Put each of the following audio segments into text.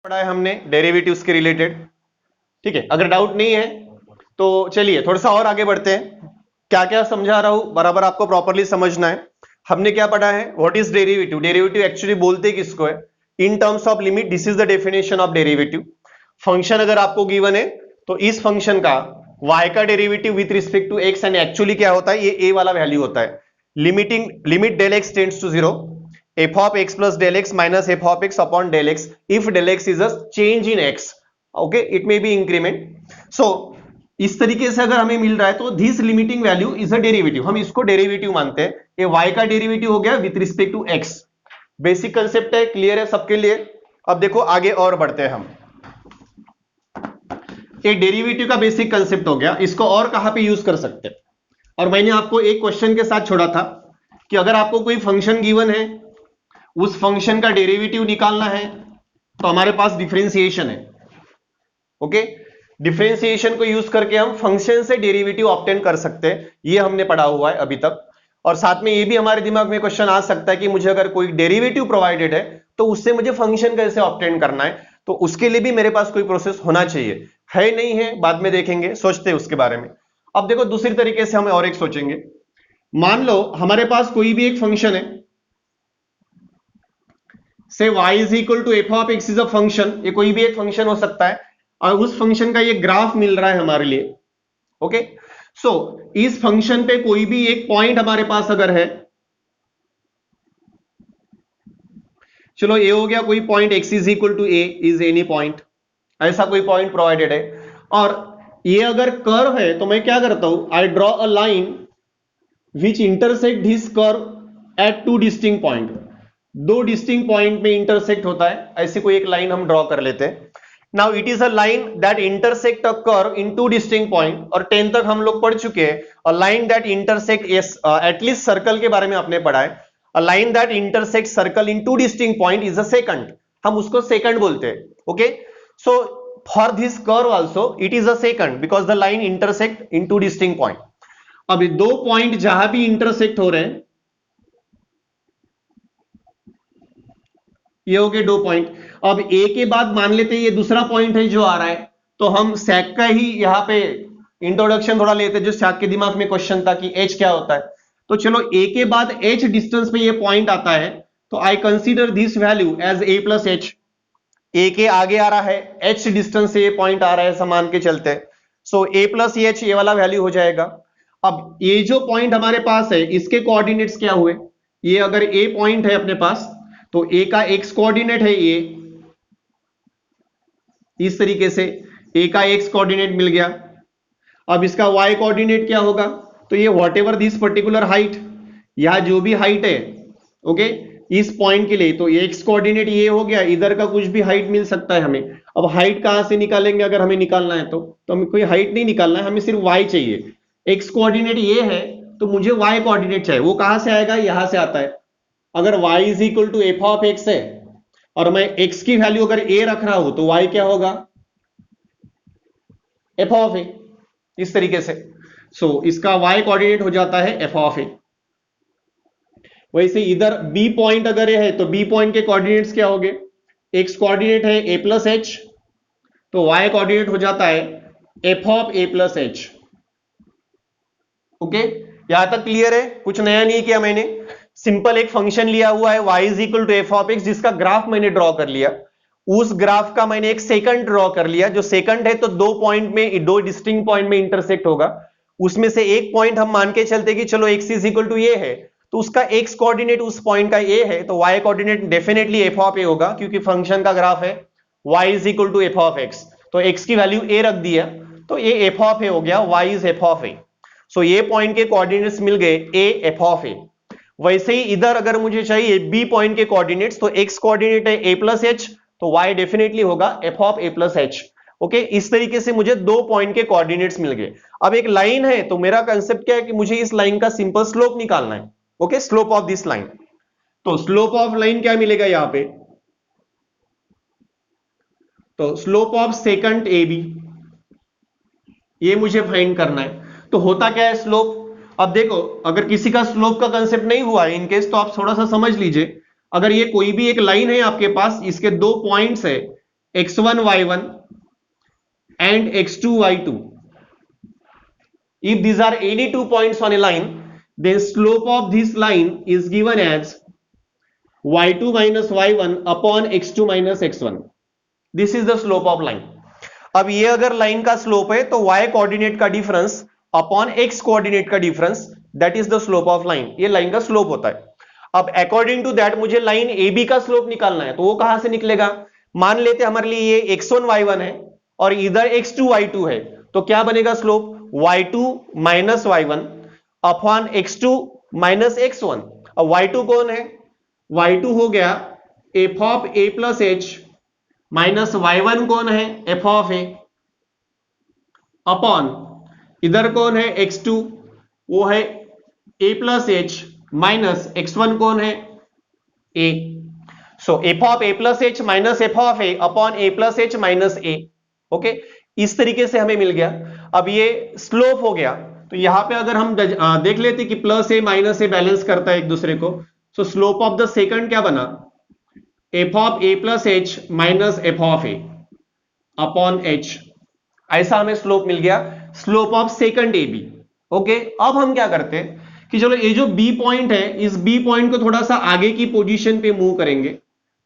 पढ़ा है हमने डेरिवेटिव्स के रिलेटेड। ठीक है, अगर डाउट नहीं है तो चलिए थोड़ा सा और आगे बढ़ते हैं। क्या क्या समझा रहा हूं बराबर आपको प्रॉपरली समझना है। हमने क्या पढ़ा है, what is derivative. Derivative actually बोलते किसको है, in terms of limit this is the definition of derivative. Function अगर आपको गिवन है तो इस फंक्शन का y का derivative with respect to x and actually क्या होता है, ये a वाला वैल्यू होता है। Limit del x tends to 0 f of x plus del x minus f of x upon del x if del x is a change in x, okay, it may be increment. So इस तरीके से अगर हमें मिल रहा है तो this limiting value is a derivative, हम इसको डेरिवेटिव मानते हैं। ये y का डेरिवेटिव हो गया with respect to x। Basic concept है, क्लियर है सबके लिए। अब देखो आगे और बढ़ते हैं हम। ये डेरिवेटिव का बेसिक कंसेप्ट हो गया, इसको और कहां पे यूज कर सकते हैं। और मैंने आपको एक क्वेश्चन के साथ छोड़ा था कि अगर आपको कोई फंक्शन गिवन है, उस फंक्शन का डेरिवेटिव निकालना है तो हमारे पास डिफरेंशिएशन है। ओके, डिफरेंशिएशन को यूज करके हम फंक्शन से डेरिवेटिव ऑब्टेन कर सकते हैं, ये हमने पढ़ा हुआ है अभी तक। और साथ में ये भी हमारे दिमाग में क्वेश्चन आ सकता है कि मुझे अगर कोई डेरिवेटिव प्रोवाइडेड है तो उससे मुझे फंक्शन कैसे ऑब्टेन करना है, तो उसके लिए भी मेरे पास कोई प्रोसेस होना चाहिए। है नहीं है बाद में देखेंगे, सोचते हैं उसके बारे में। अब देखो दूसरी तरीके से हम और एक सोचेंगे। मान लो हमारे पास कोई भी एक फंक्शन है, say y is equal to f of x is a function, ये कोई भी एक फंक्शन हो सकता है और उस फंक्शन का ये ग्राफ मिल रहा है हमारे लिए। ओके, सो इस फंक्शन पे कोई भी एक पॉइंट हमारे पास अगर है, चलो ए हो गया कोई point x is equal to a is any point, ऐसा कोई पॉइंट प्रोवाइडेड है। और ये अगर कर्व है तो मैं क्या करता हूं, I draw a line which intersect this curve at to distinct point. दो डिस्टिंक्ट पॉइंट में इंटरसेक्ट होता है, ऐसी कोई एक लाइन हम ड्रॉ कर लेते हैं। Now it is a line that intersect a curve in two distinct point. और 10 तक हम लोग पढ़ चुके हैं, a line that intersect, at least circle के बारे में आपने पढ़ा है। A line that intersect circle in two distinct point is a secant, हम उसको सेकंड बोलते हैं। Okay, so for this curve also it is a secant because the line intersect in two distinct point. अब दो point जहां भी intersect हो रहे हैं, ये हो गए दो पॉइंट। अब ए के बाद मान लेते हैं ये दूसरा पॉइंट है जो आ रहा है, तो हम सैक का ही यहां पे इंट्रोडक्शन थोड़ा लेते हैं, जो सैक के दिमाग में क्वेश्चन था कि एच क्या होता है। तो चलो ए के बाद एच डिस्टेंस पे ये पॉइंट आता है, तो I consider this value as a plus h. A के आगे आ रहा है, एच डिस्टेंस से ये पॉइंट आ रहा है, समान के चलते हैं। सो ए प्लस एच ये वाला वैल्यू हो जाएगा। अब ये जो पॉइंट हमारे पास है इसके कोऑर्डिनेट्स क्या हुए, ये अगर ए पॉइंट है अपने पास तो ए का एक्स कोऑर्डिनेट है ये, इस तरीके से ए का एक्स कोऑर्डिनेट मिल गया। अब इसका वाई कोऑर्डिनेट क्या होगा, तो ये what ever this particular height, यहां जो भी हाइट है, ओके, इस पॉइंट के लिए तो एक्स कोऑर्डिनेट ये हो गया, इधर का कुछ भी हाइट मिल सकता है हमें। अब हाइट कहां से निकालेंगे, अगर हमें निकालना है तो हमें कोई हाइट नहीं निकालना है, हमें सिर्फ वाई चाहिए। एक्स कोऑर्डिनेट ये है तो मुझे वाई कोऑर्डिनेट चाहिए, वो कहां से आएगा, यहां से आता है। अगर y is equal to f of x है और मैं x की वैल्यू अगर a रख रहा हूं तो y क्या होगा, एफ ऑफ ए, इस तरीके से। सो इसका y कोऑर्डिनेट हो जाता है एफ ऑफ ए। वैसे इधर b पॉइंट अगर है तो b पॉइंट के कोऑर्डिनेट्स क्या होंगे, x कोऑर्डिनेट है a प्लस एच, तो y कोऑर्डिनेट हो जाता है F of A plus H. Okay, यहां तक क्लियर है, कुछ नया नहीं किया मैंने। सिंपल एक फंक्शन लिया हुआ है y is equal to f of x, जिसका ग्राफ मैंने ड्रॉ कर लिया। उस ग्राफ का मैंने एक सेकंड ड्रॉ कर लिया, जो सेकंड है तो दो पॉइंट में, दो डिस्टिंक्ट पॉइंट में इंटरसेक्ट होगा। उसमें से एक पॉइंट हम मान के चलते कि चलो x इज इक्वल टू ये है, तो उसका x कोऑर्डिनेट उस पॉइंट का a है, तो y coordinate definitely f of a होगा, क्योंकि फंक्शन का ग्राफ है y is equal to f of x. तो x की वैल्यू a रख दिया तो ये एफ ऑफ ए हो गया, y इज एफ ऑफ ए। सो ये पॉइंट के कोऑर्डिनेट्स मिल गए a एफ ऑफ ए। वैसे ही इधर अगर मुझे चाहिए b पॉइंट के कोऑर्डिनेट्स, तो x कोऑर्डिनेट है a प्लस एच, तो y डेफिनेटली होगा F of a plus H. Okay, इस तरीके से मुझे दो पॉइंट के कोऑर्डिनेट्स मिल गए। अब एक लाइन है तो मेरा कंसेप्ट क्या है कि मुझे इस लाइन का सिंपल स्लोप निकालना है। Okay, slope of this line, तो स्लोप ऑफ लाइन क्या मिलेगा यहां पे, तो slope of secant a B, ये मुझे फाइंड करना है। तो होता क्या है स्लोप, अब देखो अगर किसी का स्लोप का कंसेप्ट नहीं हुआ है इनकेस, तो आप थोड़ा सा समझ लीजिए। अगर ये कोई भी एक लाइन है आपके पास, इसके दो पॉइंट्स है, x1 y1 and x2 y2. If these are any 2 points on a line, then slope of this line is given as y2 minus y1 upon x2 minus x1. This is the slope of line. अब ये अगर line का slope है तो y coordinate का difference upon x coordinate का difference, that is the slope of line. ये line का स्लोप होता है. अब अकॉर्डिंग टू दैट मुझे लाइन AB का स्लोप निकालना है, तो वो कहां से निकलेगा? मान लेते हमारे लिए ये x1 y1 है और इधर x2 y2 है, तो क्या बनेगा slope? y2 minus y1 upon x2 minus x1. अब y2 कौन है? y2 हो गया f of a plus h minus y1 कौन है? f ऑफ a अपॉन इधर कौन है? x2, वो है a plus h minus x1 कौन है? a. So f of a plus h minus f of a upon a plus h minus a. Okay, इस तरीके से हमें मिल गया. अब ये स्लोप हो गया, तो यहां पे अगर हम देख लेते कि plus a minus a balance करता है एक दूसरे को, सो स्लोप ऑफ द सेकंड क्या बना? f of a plus h minus f of a upon h. ऐसा हमें स्लोप मिल गया, slope of secant AB. Okay, अब हम क्या करते हैं कि चलो ये जो B पॉइंट है, इस B पॉइंट को थोड़ा सा आगे की पोजीशन पे मूव करेंगे,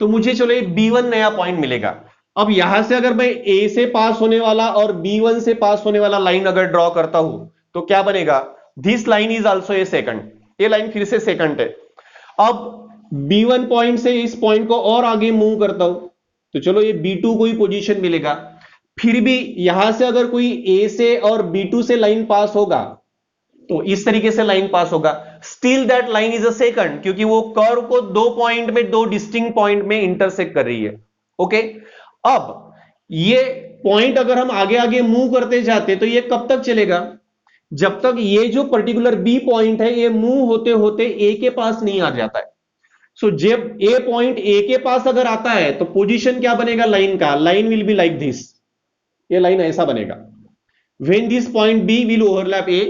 तो मुझे चलो ये B1 नया पॉइंट मिलेगा. अब यहां से अगर मैं A से पास होने वाला और B1 से पास होने वाला लाइन अगर ड्रॉ करता हूं, तो क्या बनेगा? This line is also a second. ये लाइन फिर से सेकंड है. अब B1 पॉइंट से इस पॉइंट को और आगे मूव करता हूं, तो चलो ये B2 को ही पोजीशन मिलेगा. फिर भी यहां से अगर कोई A से और B2 से लाइन पास होगा, तो इस तरीके से लाइन पास होगा. Still that line is a second, क्योंकि वो कर्व को दो पॉइंट में, दो डिस्टिंक्ट पॉइंट में इंटरसेक्ट कर रही है. ओके, अब ये पॉइंट अगर हम आगे आगे मूव करते जाते, तो ये कब तक चलेगा? जब तक ये जो पर्टिकुलर B पॉइंट है ये मूव होते होते A के पास नहीं आ जाता है. सो जब A पॉइंट A के पास अगर आता है, तो पोजीशन क्या बनेगा लाइन का? Line will be like this. ये लाइन ऐसा बनेगा. When this point B will overlap A,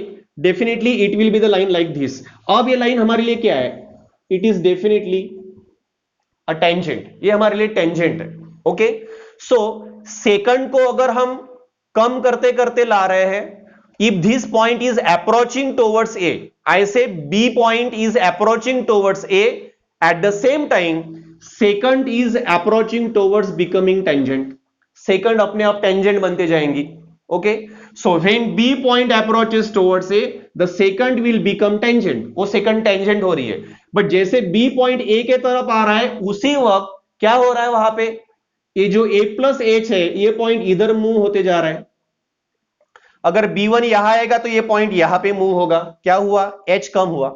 definitely it will be the line like this. अब ये लाइन हमारे लिए क्या है? It is definitely a tangent. ये हमारे लिए टेंजेंट है. ओके, सो सेकंड को अगर हम कम करते करते ला रहे हैं, if this point is approaching towards A, I say B point is approaching towards A, at the same time second is approaching towards becoming tangent. Second अपने आप टेंजेंट बनते जाएंगी. Okay, so when B point approaches towards A, the second will become tangent. वो second tangent हो रही है. But जैसे B point A के तरफ आ रहा है, उसी वक्त क्या हो रहा है वहां पे? ये जो A प्लस H है, ये पॉइंट इधर मूव होते जा रहा है. अगर B1 यहां आएगा तो ये पॉइंट यहां पे मूव होगा. क्या हुआ? H कम हुआ.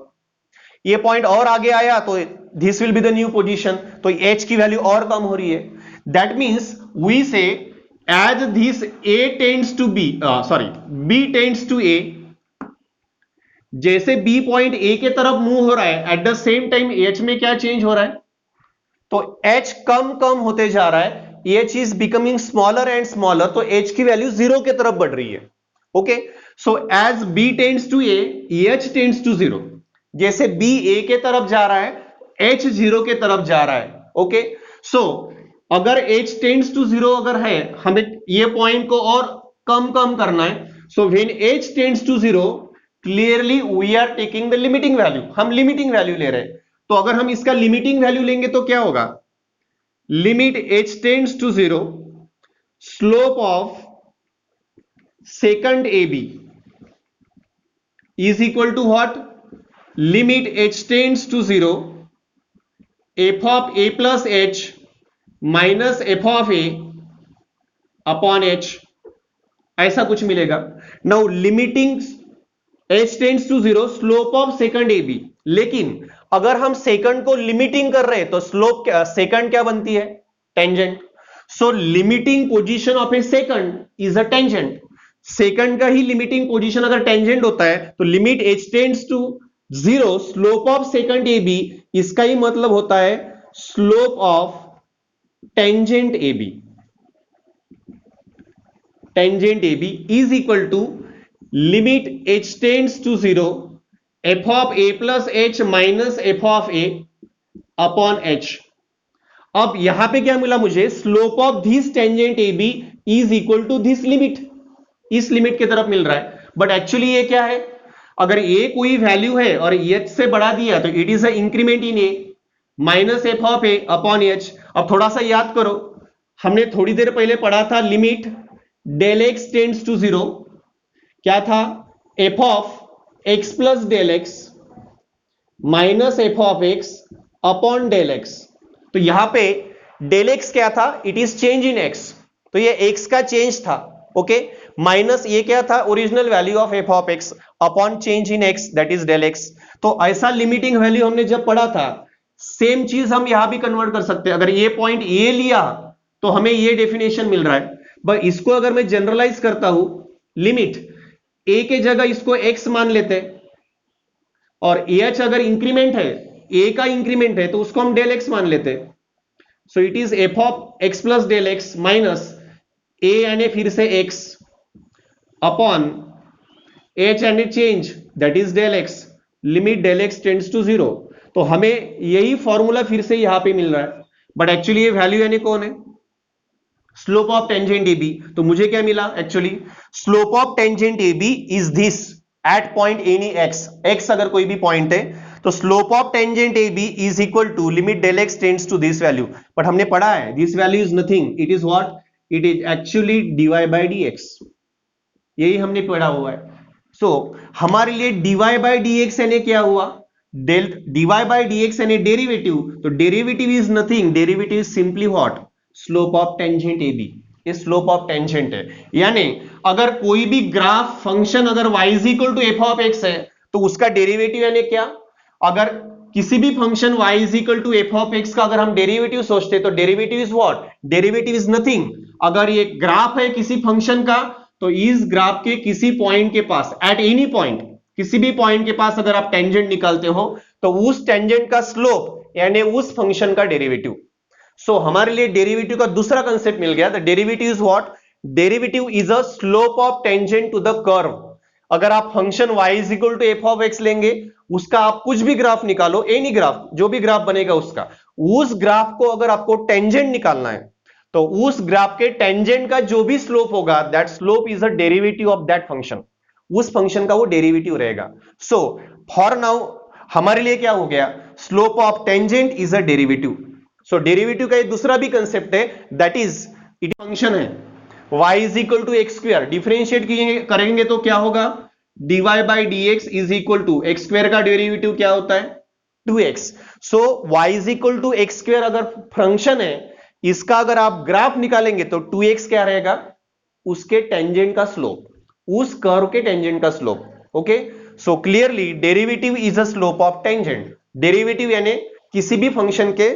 ये पॉइंट और आगे आया तो this will be the new position, तो H की वैल्यू और कम हो रही है. That means we say as this A tends to B, B tends to A, जैसे B पॉइंट A के तरफ मूव हो रहा है, at the same time H में क्या चेंज हो रहा है? तो H कम कम होते जा रहा है. H is becoming smaller and smaller, तो H की वैल्यू 0 की तरफ बढ़ रही है. Okay, so as B tends to A, H tends to 0. जैसे B A के तरफ जा रहा है, H 0 के तरफ जा रहा है. ओके, सो अगर H टेंड्स टू 0 अगर है, हमें ये पॉइंट को और कम कम करना है. So when H tends to 0, clearly we are taking the limiting value. हम लिमिटिंग वैल्यू ले रहे हैं. तो अगर हम इसका लिमिटिंग वैल्यू लेंगे तो क्या होगा? Limit H tends to 0, slope of secant AB is equal to what? Limit H tends to 0, f of A plus H minus f of A upon H. ऐसा कुछ मिलेगा. Now limiting H tends to 0, slope of secant AB. लेकिन अगर हम second को limiting कर रहे हैं, तो स्लोप सेकंड क्या बनती है? Tangent. So limiting position of a secant is a tangent. Secant का ही लिमिटिंग पोजीशन अगर टेंजेंट होता है, तो limit H tends to 0, slope of secant AB, इसका ही मतलब होता है slope of tangent AB. Tangent AB is equal to limit H tends to 0, f of A plus H minus f of A upon H. अब यहां पे क्या मिला मुझे, slope of this tangent A B is equal to this limit, इस लिमिट की तरफ मिल रहा है। बट एक्चुअली ये क्या है, अगर ए कोई वैल्यू है और एच से बढ़ा दिया तो it is a increment in A minus f of A upon H. अब थोड़ा सा याद करो, हमने थोड़ी देर पहले पढ़ा था limit del x tends to zero, क्या था, f of x plus del x minus f of x upon del x. तो यहां पे डेल एक्स क्या था, it is change in x, तो ये एक्स का चेंज था, ओके, माइनस ये क्या था, original value of f of x upon change in x that is del x. तो ऐसा लिमिटिंग वैल्यू हमने जब पढ़ा था, सेम चीज हम यहां भी कन्वर्ट कर सकते हैं। अगर ये पॉइंट ए लिया तो हमें ये डेफिनेशन मिल रहा है, बट इसको अगर मैं जनरलाइज करता हूं, लिमिट ए के जगह इसको एक्स मान लेते और एच अगर इंक्रीमेंट है, ए का इंक्रीमेंट है तो उसको हम डेल एक्स मान लेते। So it is f of x plus del x minus a यानी फिर से एक्स अपॉन एच यानी change that is del x, limit del x tends to zero. तो हमें यही फॉर्मूला फिर से यहां पे मिल रहा है, बट एक्चुअली ये वैल्यू यानी कौन है, slope of tangent A B. तो मुझे क्या मिला, actually slope of tangent A B is this at point any x, x अगर कोई भी पॉइंट है तो slope of tangent A B is equal to limit del x tends to this value. But हमने पढ़ा है this value is nothing, it is what, it is actually dy by d x, यही हमने पढ़ा हुआ है। सो हमारे लिए dy बाई डी एक्स यानी क्या हुआ, dy बाई डी एक्स यानी डेरिवेटिव, तो derivative is nothing, derivative is simply what, slope of tangent A B, ये स्लोप ऑफ टेंजेंट है। यानी अगर कोई भी ग्राफ फंक्शन अगर y is equal to f of x है तो उसका डेरिवेटिव यानी क्या, अगर किसी भी function y is equal to f of x का अगर हम डेरिवेटिव सोचते तो derivative is what, derivative is nothing. अगर ये ग्राफ है किसी फंक्शन का तो इस ग्राफ के किसी पॉइंट के पास, एट एनी पॉइंट, किसी भी पॉइंट के पास अगर आप टेंजेंट निकालते हो तो उस टेंजेंट का स्लोप यानी उस फंक्शन का डेरिवेटिव। सो हमारे लिए डेरिवेटिव का दूसरा कंसेप्ट मिल गया, the derivative is what, derivative is a slope of tangent to the curve. अगर आप function y is equal to f of x लेंगे, उसका आप कुछ भी ग्राफ निकालो, एनी ग्राफ, जो भी ग्राफ बनेगा उसका, उस ग्राफ को अगर आपको टेंजेंट निकालना है तो उस ग्राफ के टेंजेंट का जो भी स्लोप होगा, that slope is a derivative of that function, उस फंक्शन का वो डेरिवेटिव रहेगा। सो फॉर नाउ हमारे लिए क्या हो गया, slope of tangent is a derivative. So derivative का एक दूसरा भी कंसेप्ट है, दैट इज इट फंक्शन है y is equal to x square, differentiate करेंगे तो क्या होगा, dy by d x is equal to x square का डेरिवेटिव क्या होता है, 2x। So y is equal to x square अगर फंक्शन है, इसका अगर आप ग्राफ निकालेंगे तो 2x क्या रहेगा, उसके टेंजेंट का स्लोप, उस कर्व के टेंजेंट का slope, okay. So clearly derivative is a slope of tangent, derivative यानी किसी भी फंक्शन के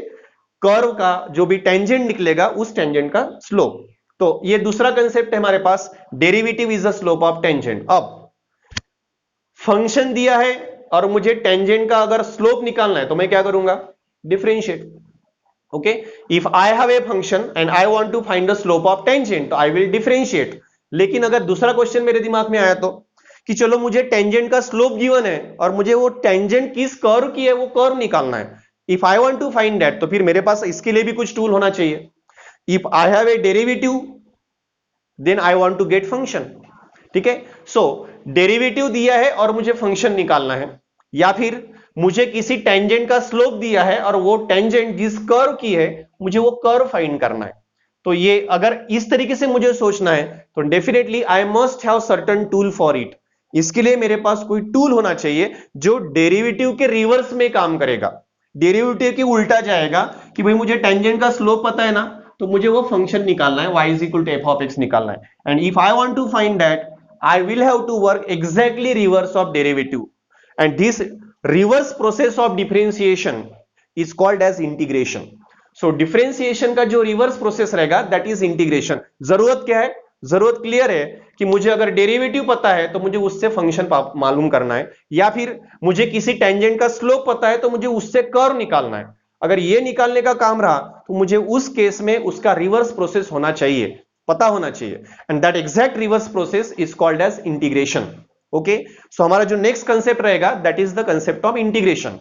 कर्व का जो भी टेंजेंट निकलेगा उस टेंजेंट का स्लोप। तो ये दूसरा कंसेप्ट है हमारे पास, derivative is the slope of tangent. अब फंक्शन दिया है और मुझे टेंजेंट का अगर स्लोप निकालना है तो मैं क्या करूंगा, differentiate, okay. If I have a function and I want to find the slope of tangent तो आई विल डिफरेंशिएट। लेकिन अगर दूसरा क्वेश्चन मेरे दिमाग में आया तो कि चलो मुझे टेंजेंट का स्लोप गिवन है और मुझे वो टेंजेंट किस कर्व की है वो कर्व निकालना है, if I want to find that, तो फिर मेरे पास इसके लिए भी कुछ टूल होना चाहिए। If I have a derivative then I want to get function, ठीक है। सो डेरिवेटिव दिया है और मुझे फंक्शन निकालना है, या फिर मुझे किसी टेंजेंट का स्लोप दिया है और वो टेंजेंट जिस कर्व की है मुझे वो कर्व फाइंड करना है। तो ये अगर इस तरीके से मुझे सोचना है तो definitely I must have certain tool for it. इसके लिए मेरे पास कोई टूल होना चाहिए जो डेरिवेटिव के रिवर्स में काम करेगा, डेरिवेटिव के उल्टा जाएगा कि भाई मुझे टेंजेंट का स्लोप पता है ना, तो मुझे वो फंक्शन निकालना है, y is equal to f of x निकालना है। And if I want to find that I will have to work exactly reverse of derivative, and this reverse process of differentiation is called as integration. So differentiation का जो reverse process रहेगा that is integration. जरूरत क्या है, जरूरत clear है कि मुझे अगर डेरिवेटिव पता है तो मुझे उससे फंक्शन मालूम करना है, या फिर मुझे किसी टेंजेंट का स्लोप पता है तो मुझे उससे कर्व निकालना है। अगर ये निकालने का काम रहा तो मुझे उस केस में उसका रिवर्स प्रोसेस होना चाहिए, पता होना चाहिए, and that exact reverse process is called as integration, okay. So हमारा जो नेक्स्ट कंसेप्ट रहेगा that is the concept of integration.